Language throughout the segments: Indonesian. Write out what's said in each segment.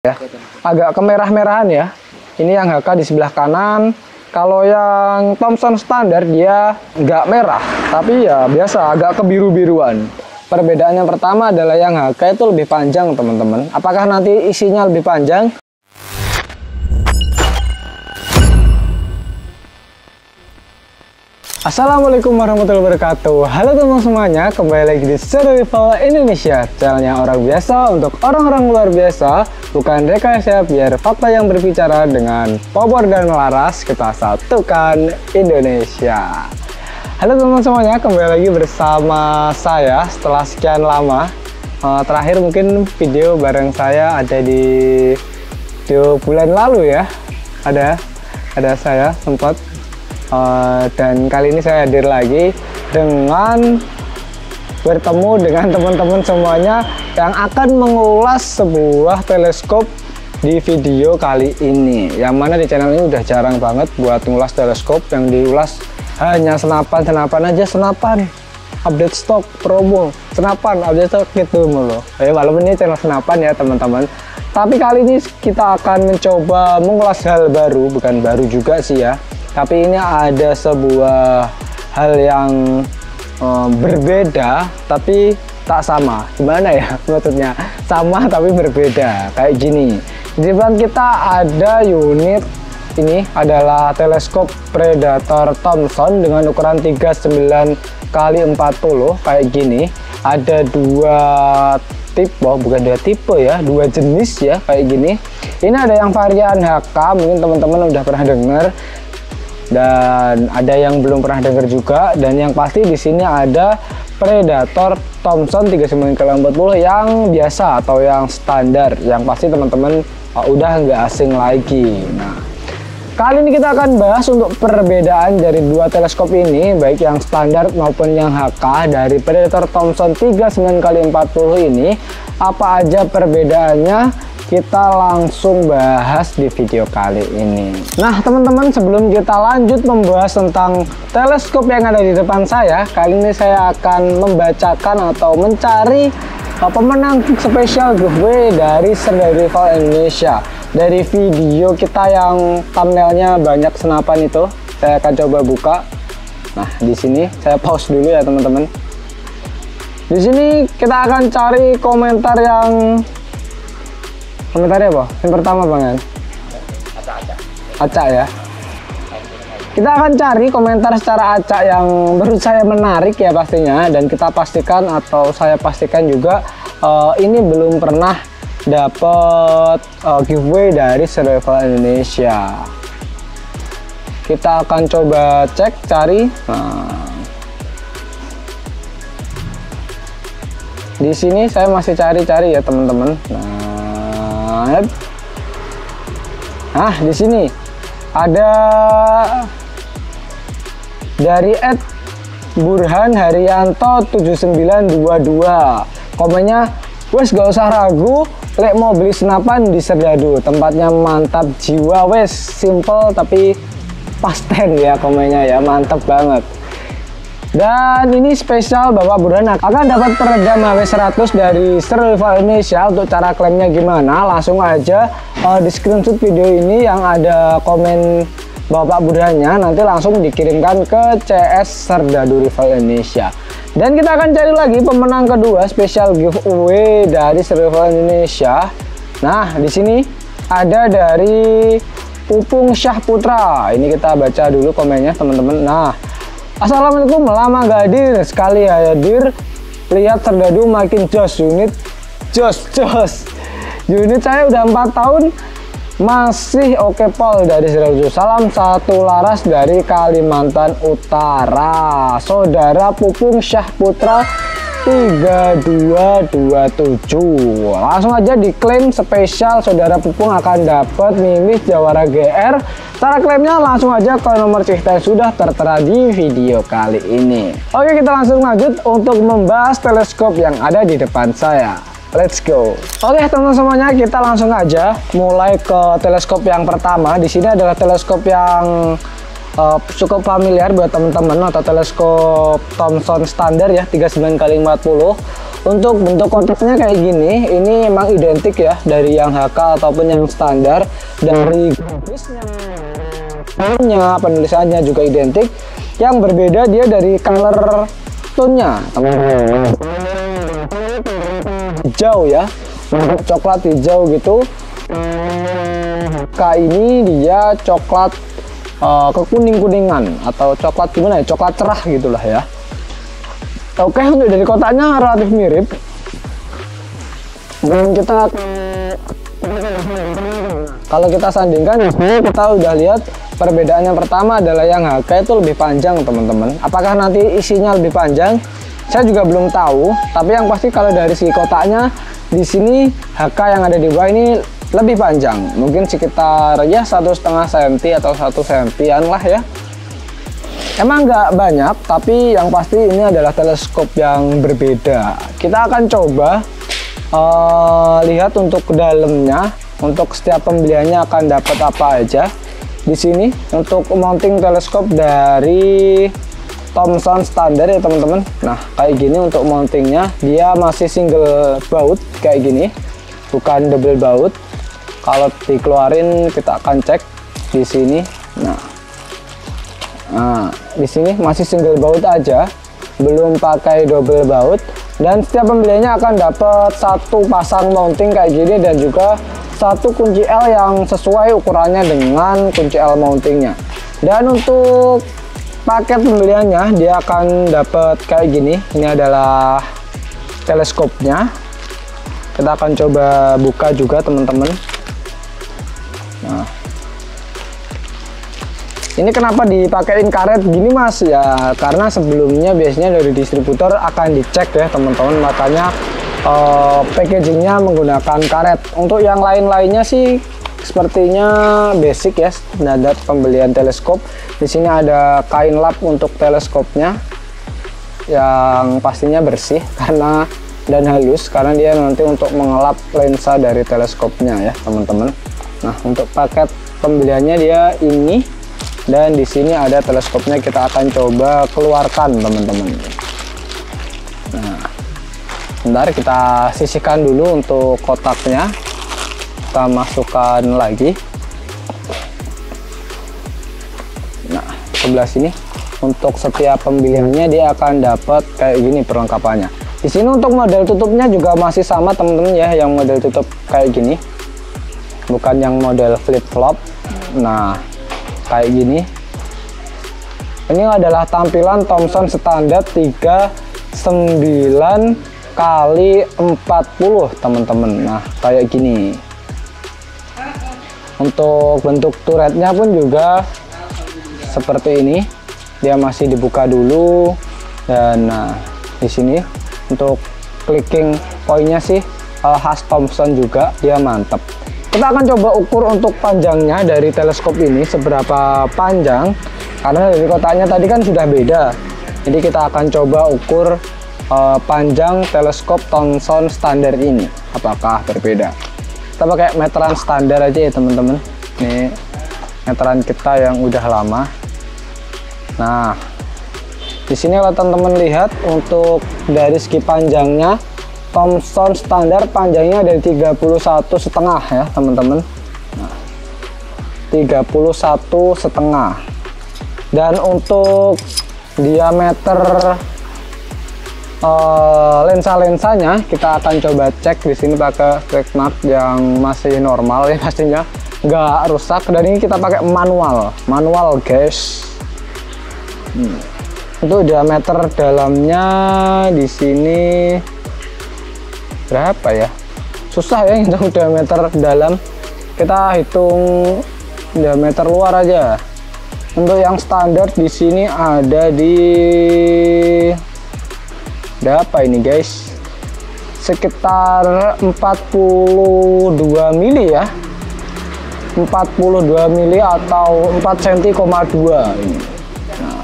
ya, agak kemerah-merahan ya. Ini yang HK di sebelah kanan. Kalau yang Thomson standar dia nggak merah, tapi ya biasa agak kebiru-biruan. Perbedaan yang pertama adalah yang HK itu lebih panjang teman-teman. Apakah nanti isinya lebih panjang? Assalamualaikum warahmatullahi wabarakatuh. Halo teman semuanya, kembali lagi di Survival Indonesia, channelnya orang biasa untuk orang-orang luar biasa, bukan rekayasa, biar fakta yang berbicara dengan Popor dan Laras, kita satukan Indonesia. Halo teman semuanya, kembali lagi bersama saya setelah sekian lama. Terakhir mungkin video bareng saya ada di bulan lalu ya, ada saya sempat. Dan kali ini saya hadir lagi dengan bertemu dengan teman-teman semuanya yang akan mengulas sebuah teleskop di video kali ini. Yang mana di channel ini udah jarang banget buat ngulas teleskop, yang diulas hanya senapan aja, senapan update stok promo, senapan update stok gitu mulu. Walaupun ini channel senapan ya teman-teman, tapi kali ini kita akan mencoba mengulas hal baru, bukan baru juga sih ya. Tapi ini ada sebuah hal yang berbeda tapi tak sama. Gimana ya maksudnya? Sama tapi berbeda. Kayak gini. Di depan kita ada unit, ini adalah teleskop Predator Thomson dengan ukuran 39 x 40 kayak gini. Ada dua tipe, bukan dua tipe ya, dua jenis ya kayak gini. Ini ada yang varian HK, mungkin teman-teman udah pernah dengar. Dan ada yang belum pernah dengar juga, dan yang pasti di sini ada Predator Thomson 39 x 40 yang biasa atau yang standar, yang pasti teman-teman udah nggak asing lagi. Nah, kali ini kita akan bahas untuk perbedaan dari dua teleskop ini, baik yang standar maupun yang HK dari Predator Thomson 39 x 40 ini. Apa aja perbedaannya? Kita langsung bahas di video kali ini. Nah teman-teman, sebelum kita lanjut membahas tentang teleskop yang ada di depan saya, kali ini saya akan membacakan atau mencari pemenang spesial giveaway dari Survival Indonesia. Dari video kita yang thumbnailnya banyak senapan itu, saya akan coba buka. Nah di sini saya pause dulu ya teman-teman. Di sini kita akan cari komentar yang komentarnya apa? Yang pertama Bang, acak ya. Kita akan cari komentar secara acak yang menurut saya menarik ya pastinya, dan kita pastikan atau saya pastikan juga ini belum pernah dapat giveaway dari Survival Indonesia. Kita akan coba cek cari. Nah, di sini saya masih cari-cari ya teman-teman. Nah, di sini ada dari @Burhan Haryanto 7922. Komennya, wes gak usah ragu, lek mau beli senapan di Serdadu, tempatnya mantap jiwa, wes simple tapi pasten ya komennya ya, mantap banget. Dan ini spesial Bapak Burhan akan dapat peredam HW100 dari Survival Indonesia. Untuk cara klaimnya gimana? Langsung aja di screenshot video ini yang ada komen Bapak Burhannya, nanti langsung dikirimkan ke CS Serdadu Rival Indonesia. Dan kita akan cari lagi pemenang kedua spesial giveaway dari Survival Indonesia. Nah, di sini ada dari Pupung Syah Putra. Ini kita baca dulu komennya teman-teman. Nah, assalamualaikum, lama gak hadir, sekali hadir, lihat Serdadu makin jos, unit jos. Unit saya udah 4 tahun masih oke pol dari Serdadu. Salam satu Laras dari Kalimantan Utara, saudara Pupung Syah Putra 3227. Langsung aja diklaim spesial, saudara Pupung akan dapat mimis Jawara GR. Cara klaimnya langsung aja ke nomor cerita yang sudah tertera di video kali ini. Oke, kita langsung lanjut untuk membahas teleskop yang ada di depan saya. Let's go. Oke teman-teman semuanya, kita langsung aja mulai ke teleskop yang pertama. Di sini adalah teleskop yang cukup familiar buat teman-teman, atau teleskop Thomson standar ya, 39 x 40. Untuk bentuk kotaknya kayak gini, ini emang identik ya dari yang HK ataupun yang standar. Dari grafisnya, penulisannya juga identik. Yang berbeda dia dari color tone-nya, teman-teman. Hijau ya, coklat hijau gitu. HK ini dia coklat kekuning-kuningan atau coklat gimana ya, coklat cerah gitulah ya. Oke, untuk dari kotaknya relatif mirip. Dan kita kalau kita sandingkan, kita udah lihat perbedaan yang pertama adalah yang HK itu lebih panjang, teman-teman. Apakah nanti isinya lebih panjang? Saya juga belum tahu. Tapi yang pasti kalau dari segi kotaknya, di sini HK yang ada di bawah ini lebih panjang. Mungkin sekitar ya 1,5 cm atau 1 cm lah ya. Emang nggak banyak, tapi yang pasti ini adalah teleskop yang berbeda. Kita akan coba lihat untuk ke dalamnya. Untuk setiap pembeliannya akan dapat apa aja. Di sini untuk mounting teleskop dari Thomson standar ya teman-teman. Nah kayak gini untuk mountingnya, dia masih single baut kayak gini, bukan double baut. Kalau dikeluarin kita akan cek di sini. Nah, di sini masih single baut aja, belum pakai double baut. Dan setiap pembeliannya akan dapat satu pasang mounting kayak gini dan juga satu kunci L yang sesuai ukurannya dengan kunci L mountingnya. Dan untuk paket pembeliannya dia akan dapat kayak gini. Ini adalah teleskopnya. Kita akan coba buka juga teman-teman. Nah, ini kenapa dipakein karet gini mas ya, karena sebelumnya biasanya dari distributor akan dicek ya teman-teman, makanya packagingnya menggunakan karet. Untuk yang lain-lainnya sih sepertinya basic ya, standar pembelian teleskop. Di sini ada kain lap untuk teleskopnya yang pastinya bersih karena dan halus, karena dia nanti untuk mengelap lensa dari teleskopnya ya teman-teman. Nah untuk paket pembeliannya dia ini, dan di sini ada teleskopnya. Kita akan coba keluarkan teman-teman. Nah, bentar kita sisihkan dulu untuk kotaknya. Kita masukkan lagi. Nah, sebelah sini untuk setiap pembeliannya dia akan dapat kayak gini perlengkapannya. Di sini untuk model tutupnya juga masih sama teman-teman ya, yang model tutup kayak gini, bukan yang model flip flop. Nah kayak gini. Ini adalah tampilan Thomson standar 39 kali 40 teman-teman. Nah kayak gini. Untuk bentuk turretnya pun juga seperti ini. Dia masih dibuka dulu. Dan nah di sini untuk clicking poinnya sih khas Thomson juga, dia mantap. Kita akan coba ukur untuk panjangnya dari teleskop ini seberapa panjang, karena dari kotaknya tadi kan sudah beda. Jadi kita akan coba ukur panjang teleskop Thomson standar ini apakah berbeda. Kita pakai meteran standar aja ya teman-teman. Ini meteran kita yang udah lama. Nah di sini kalau teman-teman lihat untuk dari segi panjangnya, Thomson standar panjangnya dari 31,5 ya teman-teman. Nah, 31,5. Dan untuk diameter lensa-lensanya kita akan coba cek di sini pakai track mark yang masih normal ya pastinya, nggak rusak. Dan ini kita pakai manual guys. Untuk diameter dalamnya di sini berapa ya, susah ya hitung diameter dalam. Kita hitung diameter luar aja. Untuk yang standar di sini ada di berapa ini guys, sekitar 42 mili ya, 42 mili atau 4 cm,2 ini. Nah,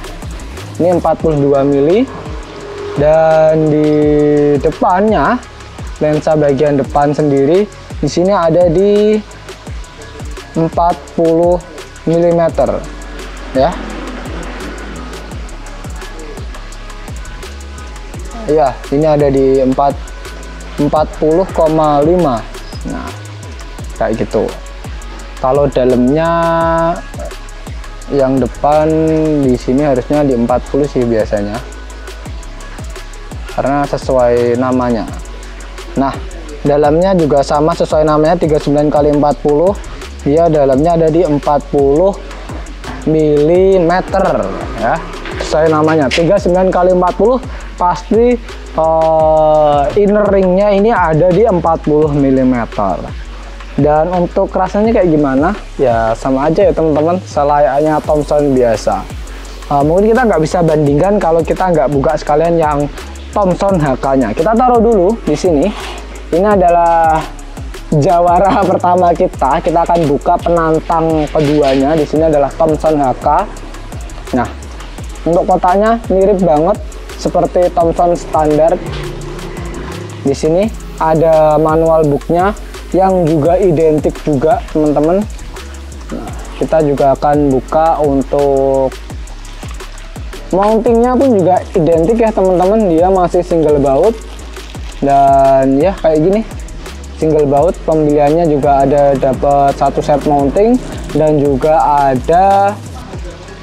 ini 42 mili. Dan di depannya, lensa bagian depan sendiri di sini ada di 40 mm ya. Iya, ini ada di 40,5. Nah, kayak gitu. Kalau dalamnya yang depan di sini harusnya di 40 sih biasanya, karena sesuai namanya. Nah, dalamnya juga sama sesuai namanya, 39 kali 40. Dia dalamnya ada di 40 mm ya, sesuai namanya. 39 kali 40 pasti inner ringnya ini ada di 40 mm. Dan untuk rasanya kayak gimana ya, sama aja ya teman-teman, selayaknya Thompson biasa. Mungkin kita nggak bisa bandingkan kalau kita nggak buka sekalian yang Thompson HK-nya. Kita taruh dulu di sini. Ini adalah jawara pertama kita. Kita akan buka penantang keduanya. Di sini adalah Thompson HK. Nah, untuk kotaknya mirip banget seperti Thompson standar. Di sini ada manual booknya yang juga identik juga teman-teman. Nah, kita juga akan buka untuk mountingnya pun juga identik ya teman-teman. Dia masih single baut dan ya kayak gini, single baut. Pembeliannya juga ada dapat satu set mounting dan juga ada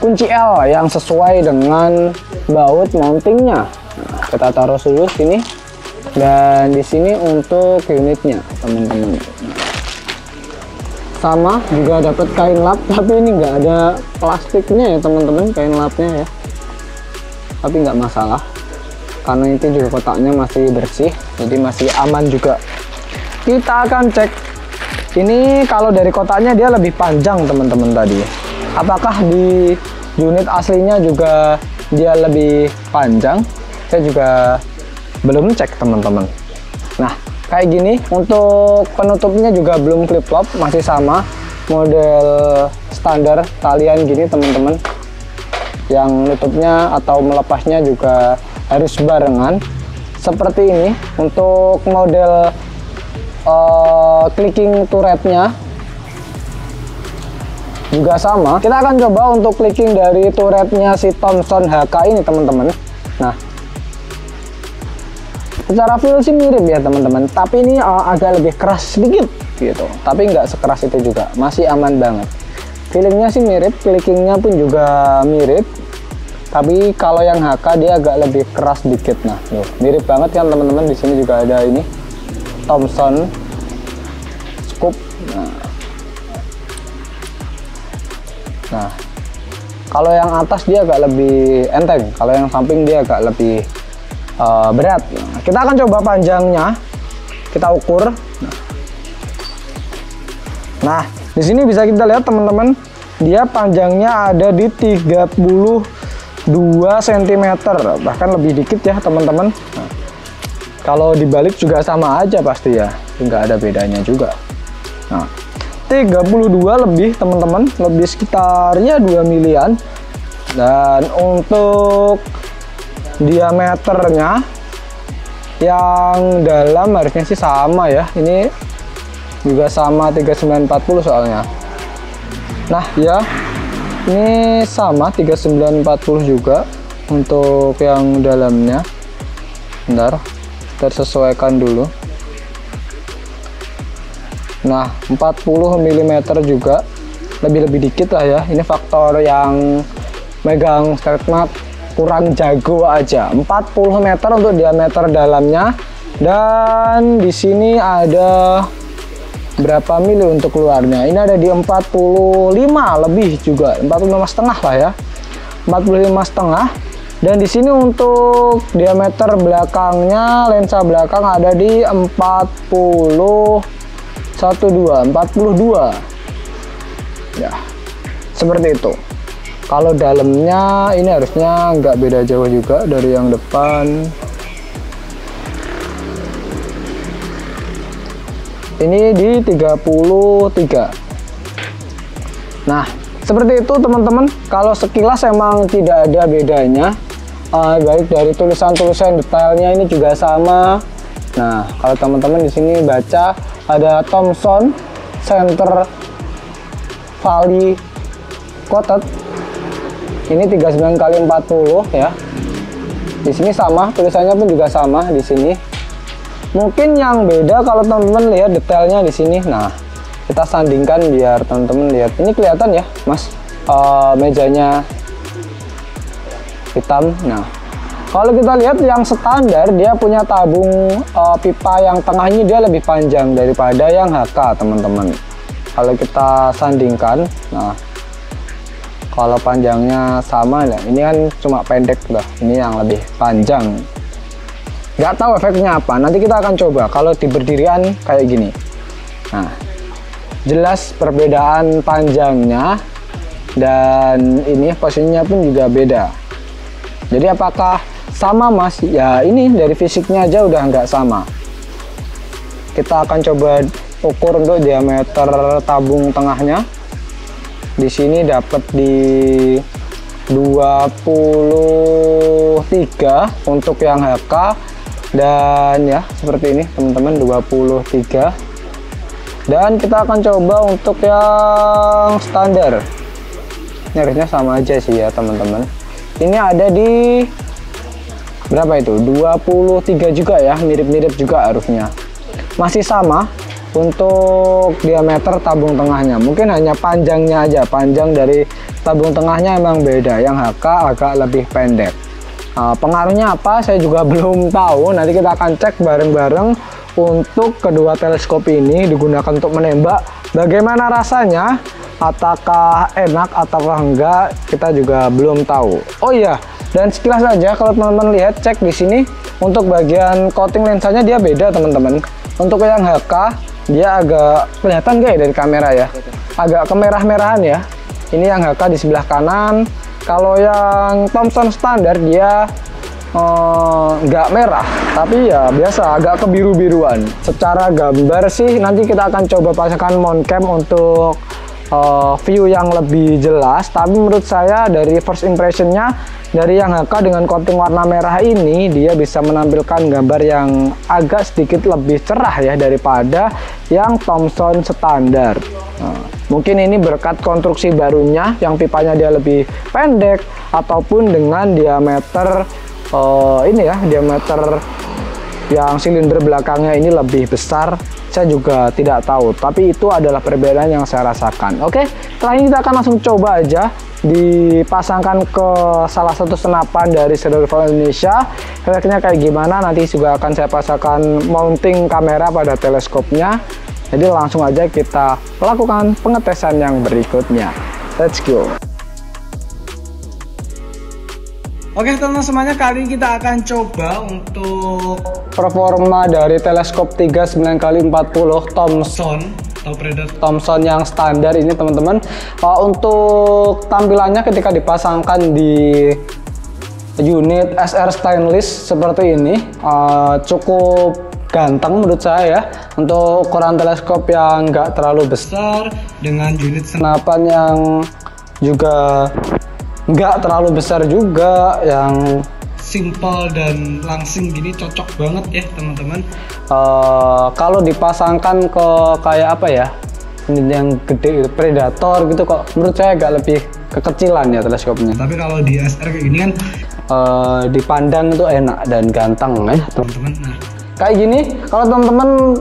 kunci L yang sesuai dengan baut mountingnya. Nah, kita taruh dulu sini. Dan di sini untuk unitnya teman-teman, sama juga dapat kain lap, tapi ini nggak ada plastiknya ya teman-teman, kain lapnya ya. Tapi nggak masalah karena itu juga kotaknya masih bersih, jadi masih aman juga. Kita akan cek ini, kalau dari kotaknya dia lebih panjang teman-teman tadi. Apakah di unit aslinya juga dia lebih panjang? Saya juga belum cek teman-teman. Nah, kayak gini. Untuk penutupnya juga belum flip flop, masih sama model standar talian gini teman-teman. Yang nutupnya atau melepasnya juga harus barengan seperti ini. Untuk model clicking turretnya juga sama. Kita akan coba untuk clicking dari turretnya si Thompson HK ini teman-teman. Nah, secara feel sih mirip ya teman-teman, tapi ini agak lebih keras sedikit gitu, tapi nggak sekeras itu juga, masih aman banget. Feelingnya sih mirip, clickingnya pun juga mirip, tapi kalau yang HK dia agak lebih keras sedikit. Nah, loh, mirip banget kan teman-teman. Di sini juga ada ini Thompson scoop. Nah, kalau yang atas dia agak lebih enteng, kalau yang samping dia agak lebih berat. Kita akan coba panjangnya, kita ukur. Nah, di sini bisa kita lihat teman-teman, dia panjangnya ada di 32 cm, bahkan lebih dikit ya teman-teman. Nah, kalau dibalik juga sama aja pasti ya, nggak ada bedanya juga. Nah, 32 lebih teman-teman, lebih sekitar ya 2 milian. Dan untuk diameternya yang dalam harusnya sih sama ya, ini juga sama 3940 soalnya. Nah ya, ini sama 3940 juga untuk yang dalamnya. Bentar, tersesuaikan dulu. Nah, 40 mm juga, lebih dikit lah ya. Ini faktor yang megang StartMap kurang jago aja. 40 meter untuk diameter dalamnya, dan di sini ada berapa mili untuk luarnya. Ini ada di 45 lebih juga, 45,5 lah ya, 45,5. Dan di sini untuk diameter belakangnya, lensa belakang ada di 42 ya, seperti itu. Kalau dalamnya ini harusnya nggak beda jauh juga dari yang depan. Ini di 33. Nah, seperti itu teman-teman. Kalau sekilas emang tidak ada bedanya. Baik dari tulisan-tulisan detailnya ini juga sama. Nah, kalau teman-teman di sini baca ada Thompson Center Valley Coated. Ini 39 kali 40 ya. Di sini sama, tulisannya pun juga sama di sini. Mungkin yang beda kalau teman-teman lihat detailnya di sini. Nah, kita sandingkan biar teman-teman lihat. Ini kelihatan ya, Mas, mejanya hitam. Nah, kalau kita lihat yang standar, dia punya tabung pipa yang tengahnya dia lebih panjang daripada yang HK, teman-teman. Kalau kita sandingkan, nah, kalau panjangnya sama ya, ini kan cuma pendek lah, ini yang lebih panjang. Nggak tahu efeknya apa, nanti kita akan coba kalau di berdirian kayak gini. Nah, jelas perbedaan panjangnya, dan ini posisinya pun juga beda. Jadi apakah sama, Mas? Ya, ini dari fisiknya aja udah nggak sama. Kita akan coba ukur untuk diameter tabung tengahnya. Di sini dapat di 23 untuk yang HK, dan ya seperti ini teman-teman, 23. Dan kita akan coba untuk yang standar. Ini harusnya sama aja sih ya teman-teman. Ini ada di berapa itu? 23 juga ya, mirip-mirip juga harusnya. Masih sama untuk diameter tabung tengahnya. Mungkin hanya panjangnya aja, panjang dari tabung tengahnya emang beda. Yang HK agak lebih pendek. Pengaruhnya apa? Saya juga belum tahu. Nanti kita akan cek bareng-bareng. Untuk kedua teleskop ini digunakan untuk menembak. Bagaimana rasanya? Apakah enak ataukah enggak? Kita juga belum tahu. Oh iya, dan sekilas saja kalau teman-teman lihat, cek di sini untuk bagian coating lensanya dia beda, teman-teman. Untuk yang HK dia agak kelihatan nggak ya dari kamera ya? Agak kemerah-merahan ya. Ini yang HK di sebelah kanan. Kalau yang Thomson standar dia nggak merah, tapi ya biasa agak kebiru-biruan. Secara gambar sih nanti kita akan coba pasangkan mount cam untuk view yang lebih jelas, tapi menurut saya dari first impressionnya dari yang HK dengan coating warna merah ini dia bisa menampilkan gambar yang agak sedikit lebih cerah ya daripada yang Thomson standar. Mungkin ini berkat konstruksi barunya yang pipanya dia lebih pendek, ataupun dengan diameter ini ya, diameter yang silinder belakangnya ini lebih besar. Saya juga tidak tahu, tapi itu adalah perbedaan yang saya rasakan. Oke, setelah ini kita akan langsung coba aja dipasangkan ke salah satu senapan dari Survival Indonesia. Efeknya kayak gimana, nanti juga akan saya pasangkan mounting kamera pada teleskopnya. Jadi langsung aja kita lakukan pengetesan yang berikutnya. Let's go. Oke teman-teman semuanya, kali ini kita akan coba untuk performa dari teleskop 39x40 Thomson atau Predator Thomson yang standar ini teman-teman. Untuk tampilannya ketika dipasangkan di unit SR stainless seperti ini cukup ganteng menurut saya ya. Untuk ukuran teleskop yang nggak terlalu besar dengan unit senapan yang juga nggak terlalu besar juga, yang simple dan langsing gini cocok banget ya teman-teman. Kalau dipasangkan ke kayak apa ya, yang gede Predator gitu kok menurut saya agak lebih kekecilan ya teleskopnya. Tapi kalau di SR kayak gini kan dipandang itu enak dan ganteng ya teman-teman. Nah, kayak gini kalau teman-teman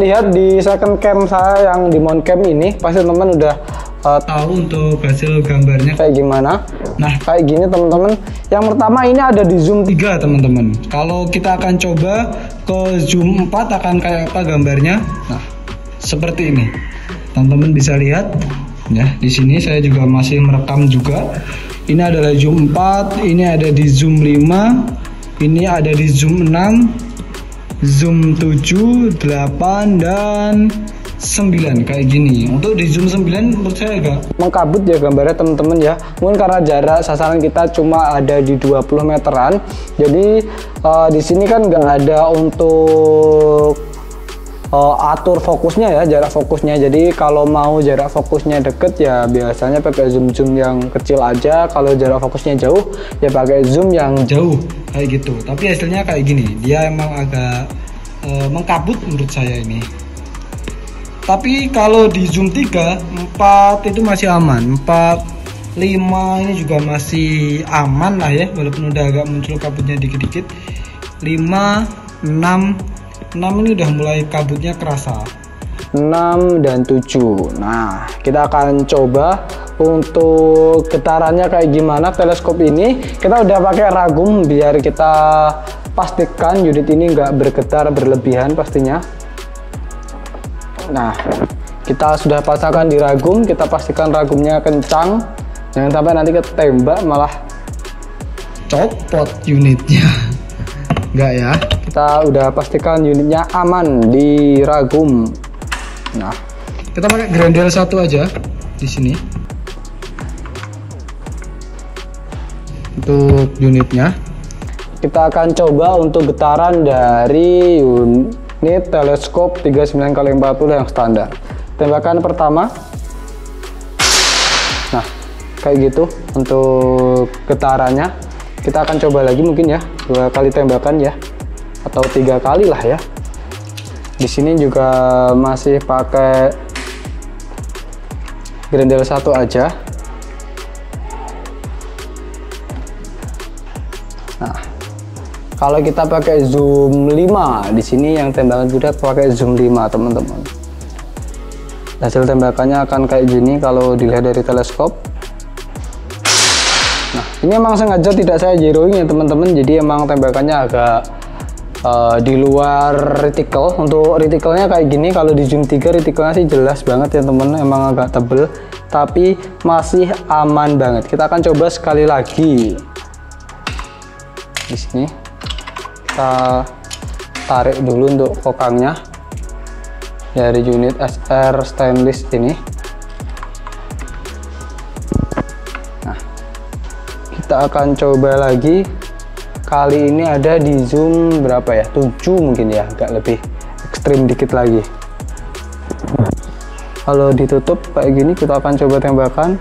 lihat di second cam saya yang di mount cam ini, pasti teman-teman udah tahu untuk hasil gambarnya kayak gimana. Nah kayak gini teman-teman. Yang pertama ini ada di zoom 3 teman-teman. Kalau kita akan coba ke zoom 4 akan kayak apa gambarnya. Nah seperti ini teman-teman bisa lihat ya. Di sini saya juga masih merekam juga. Ini adalah zoom 4, ini ada di zoom 5, ini ada di zoom 6, zoom 7, 8 dan 9 kayak gini. Untuk di zoom 9 menurut saya agak mengkabut ya gambarnya teman-teman ya. Mungkin karena jarak sasaran kita cuma ada di 20 meteran. Jadi di sini kan nggak ada untuk atur fokusnya ya, jarak fokusnya. Jadi kalau mau jarak fokusnya deket ya biasanya pakai zoom yang kecil aja. Kalau jarak fokusnya jauh ya pakai zoom yang jauh kayak gitu. Tapi hasilnya kayak gini. Dia emang agak mengkabut menurut saya ini. Tapi kalau di zoom 3, 4 itu masih aman. 4 5 ini juga masih aman lah ya, walaupun udah agak muncul kabutnya dikit-dikit. 5, 6 ini udah mulai kabutnya kerasa. 6 dan 7. Nah, kita akan coba untuk getarannya kayak gimana teleskop ini. Kita udah pakai ragum biar kita pastikan unit ini nggak bergetar berlebihan pastinya. Nah, kita sudah pasangkan di ragum, kita pastikan ragumnya kencang, jangan sampai nanti ketembak malah copot unitnya. Enggak ya, kita udah pastikan unitnya aman di ragum. Nah, kita pakai grendel 1 aja di sini untuk unitnya. Kita akan coba untuk getaran dari unit teleskop 39x40 yang standar. Tembakan pertama, nah kayak gitu untuk getarannya. Kita akan coba lagi mungkin ya 2 kali tembakan ya, atau 3 kali lah ya. Di sini juga masih pakai grendel 1 aja. Nah, kalau kita pakai zoom 5 di sini yang tembakan budak pakai zoom 5 teman-teman. Hasil tembakannya akan kayak gini kalau dilihat dari teleskop. Nah, ini emang sengaja tidak saya zeroing ya teman-teman, jadi emang tembakannya agak di luar reticle. Untuk reticle-nya kayak gini, kalau di zoom 3 reticle-nya sih jelas banget ya teman, emang agak tebel, tapi masih aman banget. Kita akan coba sekali lagi. Di sini kita tarik dulu untuk kokangnya dari unit SR stainless ini. Nah, kita akan coba lagi. Kali ini ada di zoom berapa ya? 7 mungkin ya, agak lebih ekstrim dikit lagi. Kalau ditutup kayak gini, kita akan coba tembakan.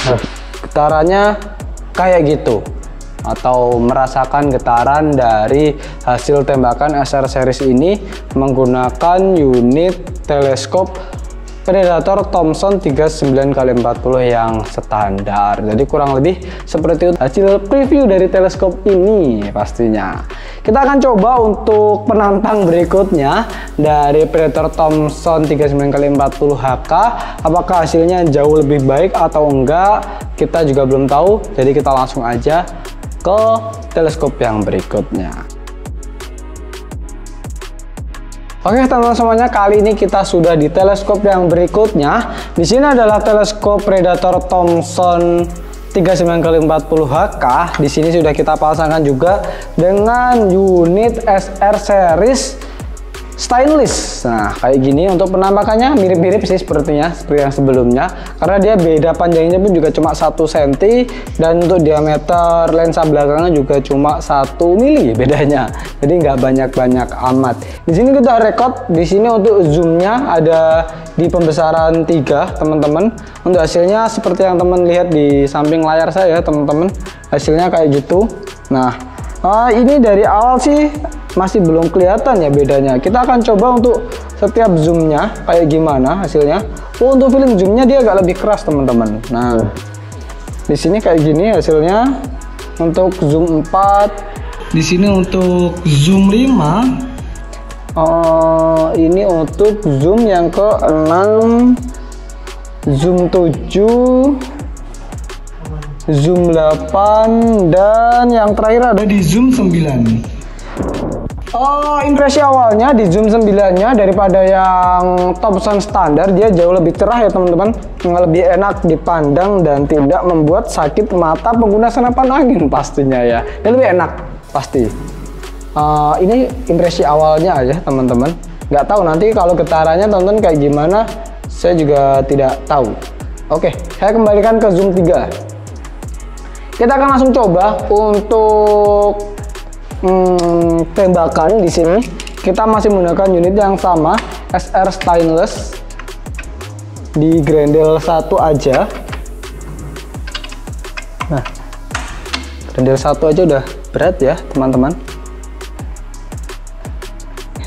Nah, getarannya kayak gitu, atau merasakan getaran dari hasil tembakan SR series ini menggunakan unit teleskop Predator Thomson 39x40 yang standar. Jadi kurang lebih seperti itu hasil preview dari teleskop ini pastinya. Kita akan coba untuk penantang berikutnya dari Predator Thomson 39x40 HK. Apakah hasilnya jauh lebih baik atau enggak, kita juga belum tahu. Jadi kita langsung aja ke teleskop yang berikutnya. Oke teman-teman semuanya, kali ini kita sudah di teleskop yang berikutnya. Di sini adalah teleskop Predator Thomson 39x40 HK. Di sini sudah kita pasangkan juga dengan unit SR series stainless. Nah, kayak gini. Untuk penampakannya mirip-mirip sih sepertinya seperti yang sebelumnya, karena dia beda panjangnya pun juga cuma 1 cm, dan untuk diameter lensa belakangnya juga cuma 1 mili bedanya. Jadi nggak banyak-banyak amat. Di sini kita record. Di sini untuk zoomnya ada di pembesaran 3 teman-teman. Untuk hasilnya seperti yang teman lihat di samping layar saya teman-teman, hasilnya kayak gitu. Nah, ini dari awal sih masih belum kelihatan ya bedanya. Kita akan coba untuk setiap zoomnya kayak gimana hasilnya. Untuk feeling zoomnya dia agak lebih keras teman-teman. Nah, di sini kayak gini hasilnya. Untuk zoom 4, di sini untuk zoom 5, ini untuk zoom yang ke-6, zoom 7, zoom 8, dan yang terakhir ada di zoom 9. Impresi awalnya di zoom 9-nya daripada yang Thomson standar, dia jauh lebih cerah ya teman-teman, lebih enak dipandang dan tidak membuat sakit mata pengguna senapan angin pastinya ya. Dia lebih enak pasti. Ini impresi awalnya aja teman-teman. Nggak tahu nanti kalau getarannya teman-teman kayak gimana, saya juga tidak tahu. Oke, saya kembalikan ke zoom 3. Kita akan langsung coba untuk tembakan. Di sini kita masih menggunakan unit yang sama, SR stainless, di grendel 1 aja. Nah, grendel 1 aja udah berat ya teman-teman.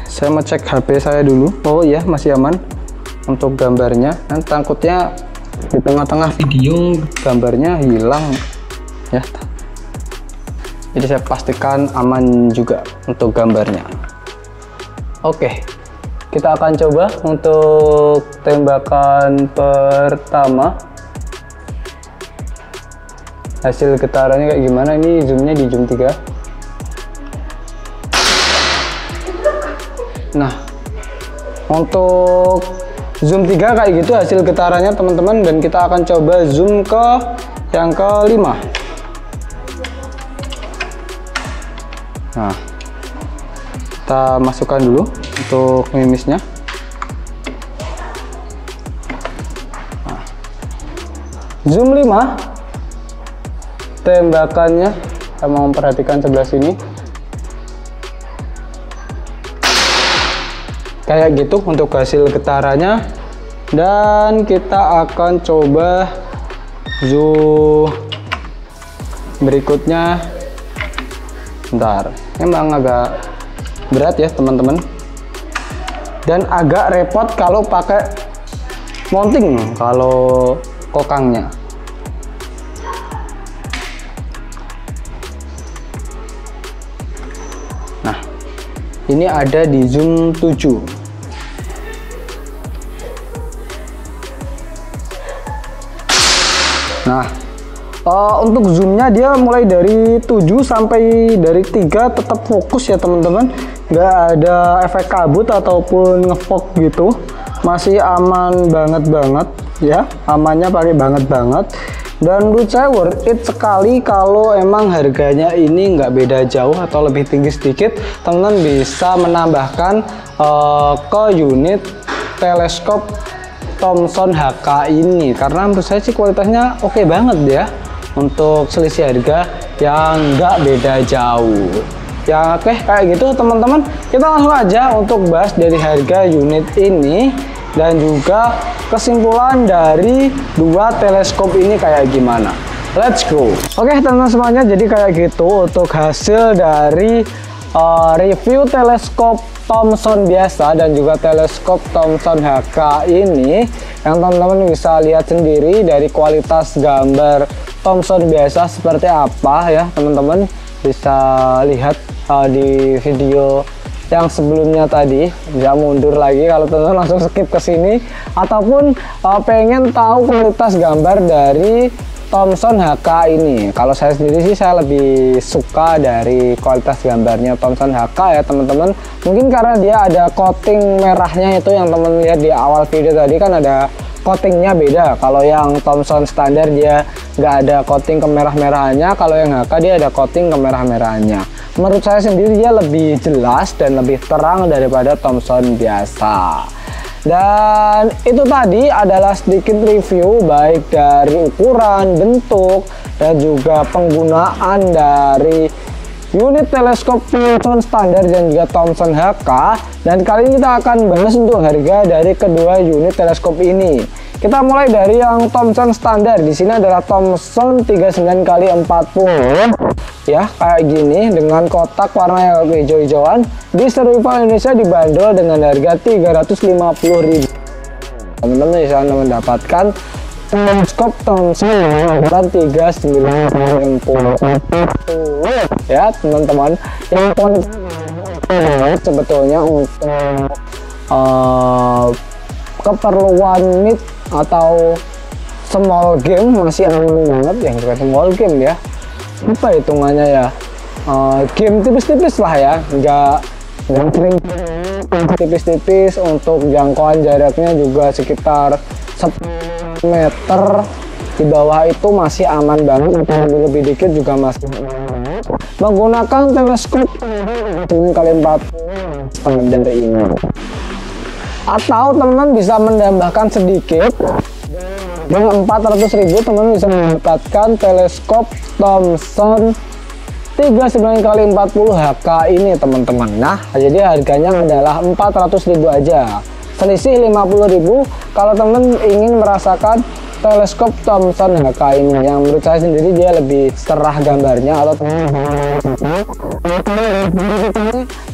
Saya mau cek HP saya dulu. Oh ya, masih aman untuk gambarnya. Dan takutnya Di tengah-tengah video gambarnya hilang ya, jadi saya pastikan aman juga untuk gambarnya. Oke, kita akan coba untuk tembakan pertama. Hasil getarannya kayak gimana? Ini zoomnya di zoom 3. Nah, untuk zoom 3 kayak gitu hasil getarannya teman-teman, dan kita akan coba zoom ke yang kelima. Nah, kita masukkan dulu untuk mimisnya. Nah, zoom 5 tembakannya, kita mau memperhatikan sebelah sini kayak gitu untuk hasil getarannya. Dan kita akan coba zoom berikutnya. Bentar, emang agak berat ya teman-teman, dan agak repot kalau pakai mounting kalau kokangnya. Nah, ini ada di zoom 7. Nah, untuk zoomnya dia mulai dari 7 sampai dari 3 tetap fokus ya teman-teman, nggak ada efek kabut ataupun ngefog gitu, masih aman banget ya, amannya pakai banget. Dan menurut saya worth it sekali kalau emang harganya ini nggak beda jauh atau lebih tinggi sedikit, teman-teman bisa menambahkan ke unit teleskop Thomson HK ini, karena menurut saya sih kualitasnya oke banget ya untuk selisih harga yang nggak beda jauh ya. Oke, kayak gitu teman-teman, kita langsung aja untuk bahas dari harga unit ini dan juga kesimpulan dari dua teleskop ini kayak gimana. Let's go. Oke teman-teman semuanya, jadi kayak gitu untuk hasil dari review teleskop Thomson biasa dan juga teleskop Thomson HK ini, yang teman-teman bisa lihat sendiri dari kualitas gambar Thomson biasa seperti apa ya. Teman-teman bisa lihat di video yang sebelumnya tadi, bisa mundur lagi kalau teman-teman langsung skip ke sini, ataupun pengen tahu kualitas gambar dari Thomson HK ini. Kalau saya sendiri sih saya lebih suka dari kualitas gambarnya Thomson HK ya teman-teman. Mungkin karena dia ada coating merahnya itu yang teman lihat di awal video tadi, kan ada coatingnya beda. Kalau yang Thomson standar dia nggak ada coating kemerah-merahannya, kalau yang HK dia ada coating kemerah-merahannya. Menurut saya sendiri dia lebih jelas dan lebih terang daripada Thomson biasa. Dan itu tadi adalah sedikit review baik dari ukuran, bentuk, dan juga penggunaan dari unit teleskop Thomson standar dan juga Thomson HK. Dan kali ini kita akan bahas untuk harga dari kedua unit teleskop ini. Kita mulai dari yang Thomson standar. Di sini adalah Thomson 39x40 ya, kayak gini dengan kotak warna yang hijau-hijauan. Di seluruh Indonesia dibanderol dengan harga 350.000. Teman-teman bisa mendapatkan teleskop Thomson ukuran 39x40 ya teman-teman, yang sebetulnya untuk keperluan mid atau small game masih aman banget ya. Bukan small game ya, apa hitungannya ya, game tipis-tipis lah ya, nggak sering, tipis-tipis. Untuk jangkauan jaraknya juga sekitar 10 meter, di bawah itu masih aman banget, atau lebih dikit juga masih aman. Menggunakan teleskop kali 40 standar ini, atau teman-teman bisa menambahkan sedikit dengan 400.000, teman-teman bisa mendapatkan teleskop Thomson 39x40 HK ini teman-teman. Nah, jadi harganya adalah 400.000 aja, selisih 50.000 kalau teman ingin merasakan teleskop Thomson HK ini, yang menurut saya sendiri dia lebih cerah gambarnya. Atau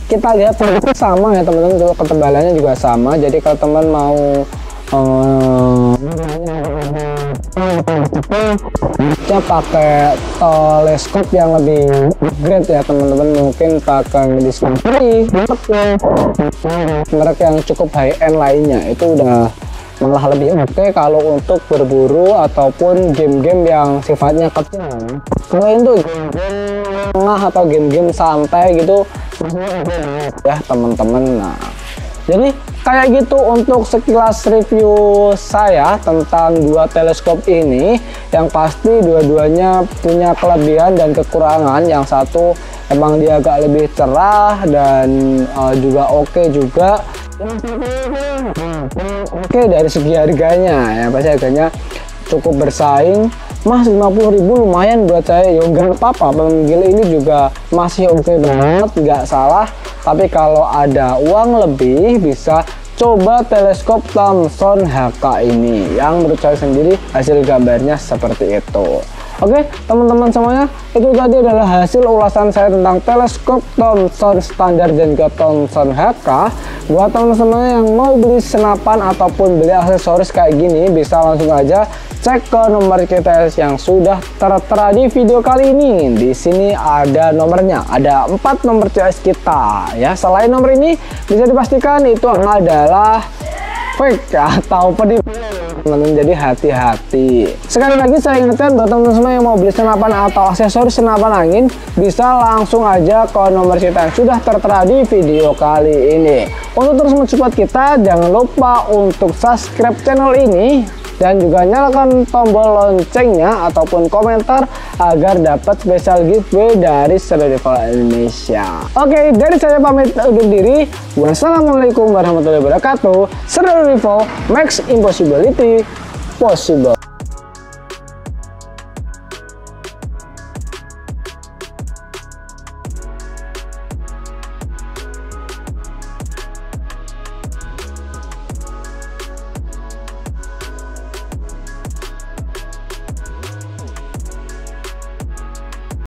kita lihat sama ya teman-teman, untuk ketebalannya juga sama. Jadi kalau teman mau Kita pakai teleskop yang lebih upgrade ya teman-teman, mungkin pakai Discovery, merek yang cukup high end lainnya itu udah malah lebih oke kalau untuk berburu ataupun game-game yang sifatnya kecil. Kalau itu game-game tengah atau game-game santai gitu ya teman-teman. Nah, jadi kayak gitu untuk sekilas review saya tentang dua teleskop ini. Yang pasti dua-duanya punya kelebihan dan kekurangan. Yang satu emang dia agak lebih cerah dan juga oke juga. Oke dari segi harganya ya, pasti harganya cukup bersaing. Mas 50.000 lumayan buat saya, ya nggak apa-apa, penggil ini juga masih oke banget, nggak salah. Tapi kalau ada uang lebih bisa coba teleskop Thomson HK ini, yang menurut saya sendiri hasil gambarnya seperti itu. Oke teman-teman semuanya, itu tadi adalah hasil ulasan saya tentang teleskop Thomson standar dan juga Thomson HK. Buat teman-teman yang mau beli senapan ataupun beli aksesoris kayak gini, bisa langsung aja cek ke nomor kita yang sudah tertera di video kali ini. Di sini ada nomornya, ada 4 nomor CS kita ya. Selain nomor ini bisa dipastikan itu adalah fake atau penipu, jadi hati-hati. Sekali lagi saya ingatkan buat teman-teman semua yang mau beli senapan atau aksesoris senapan angin, bisa langsung aja ke nomor kita yang sudah tertera di video kali ini. Untuk terus mensupport kita, jangan lupa untuk subscribe channel ini dan juga nyalakan tombol loncengnya ataupun komentar agar dapat spesial giveaway dari Survival Indonesia. Oke, dari saya pamit undur diri. Wassalamualaikum warahmatullahi wabarakatuh. Survival makes impossibility possible.